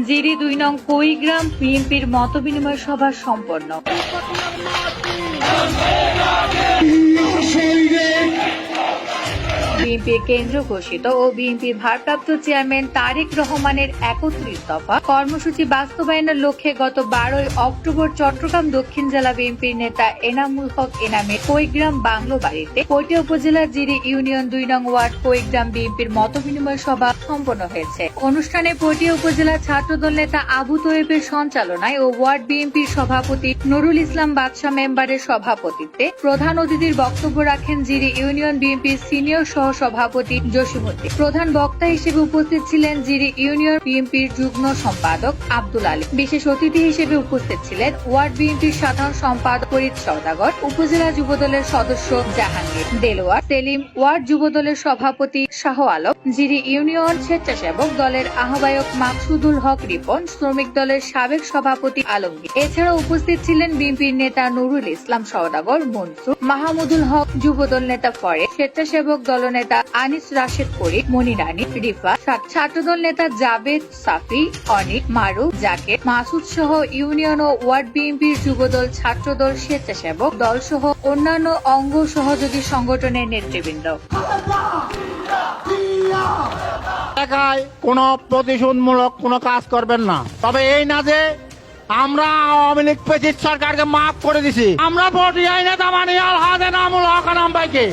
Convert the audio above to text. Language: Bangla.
জিরি ২ নং কুড়িগ্রাম বিএনপির মতবিনিময় সভা সম্পন্ন। বিএনপির কেন্দ্র ঘোষিত ও বিএনপির ভারপ্রাপ্ত চেয়ারম্যান তারেক রহমানের ৩১ দফা কর্মসূচি বাস্তবায়নের লক্ষ্যে গত ১২ অক্টোবর চট্টগ্রাম দক্ষিণ জেলা বিএনপির নেতা এনামুল হক এনামের কুড়িগ্রাম বাংলো বাড়িতে পটিয়া উপজেলার জিরি ইউনিয়ন ২ নং ওয়ার্ড কুড়িগ্রাম বিএনপির মতবিনিময় সভা সম্পন্ন হয়েছে। অনুষ্ঠানে পটিয়া উপজেলা ছাত্রদল নেতা আবু তৈয়বের সঞ্চালনায় ও ওয়ার্ড বিএনপির সভাপতি নুরুল ইসলাম বাদশা মেম্বারের সভাপতিত্বে প্রধান অতিথির বক্তব্য রাখেন জিরি ইউনিয়ন বিএনপির সিনিয়র সভাপতি জসিমউদ্দিন। প্রধান বক্তা হিসেবে উপস্থিত ছিলেন জিরি ইউনিয়ন বিএনপির যুগ্ম সম্পাদক আব্দুল আলী। বিশেষ অতিথি হিসেবে উপস্থিত ছিলেন ওয়ার্ড বিএনপির সাধারণ সম্পাদক ফরিদ সওদাগর, উপজেলা যুবদলের সদস্য জাহাঙ্গীর, দেলোয়ার সেলিম, ওয়ার্ড যুবদলের সভাপতি শাহ আলম, জিরি ইউনিয়ন স্বেচ্ছাসেবক দলের আহ্বায়ক মাকসুদুল হক রিপন, শ্রমিক দলের সাবেক সভাপতি আলমগীর। এছাড়া উপস্থিত ছিলেন বিএনপির নেতা নুরুল ইসলাম সওদাগর, মনসুর, মাহমুদুল হক, যুবদল নেতা ফরেদ, স্বেচ্ছাসেবক দলনেতা আনিস রাশেদ করিম, মনিরানী, রিফা, ছাত্রদল নেতা জাবেদ, সাফি, অনিক, মারুফ, জাকের, মাসুদ সহ ইউনিয়ন ও ওয়ার্ড বিএনপির যুবদল, ছাত্রদল, স্বেচ্ছাসেবক দল সহ অন্যান্য অঙ্গ সহযোগী সংগঠনের নেতৃবৃন্দ। কোন প্রতিশোধমূলক কোন কাজ করবেন না। তবে এই না যে আমরা আওয়ামী লীগ পেছিত সরকারকে মাফ করে দিছি, আমরা পটিয়ায় নেতা মানি আল হাজে নামুল হক নাম ভাইকে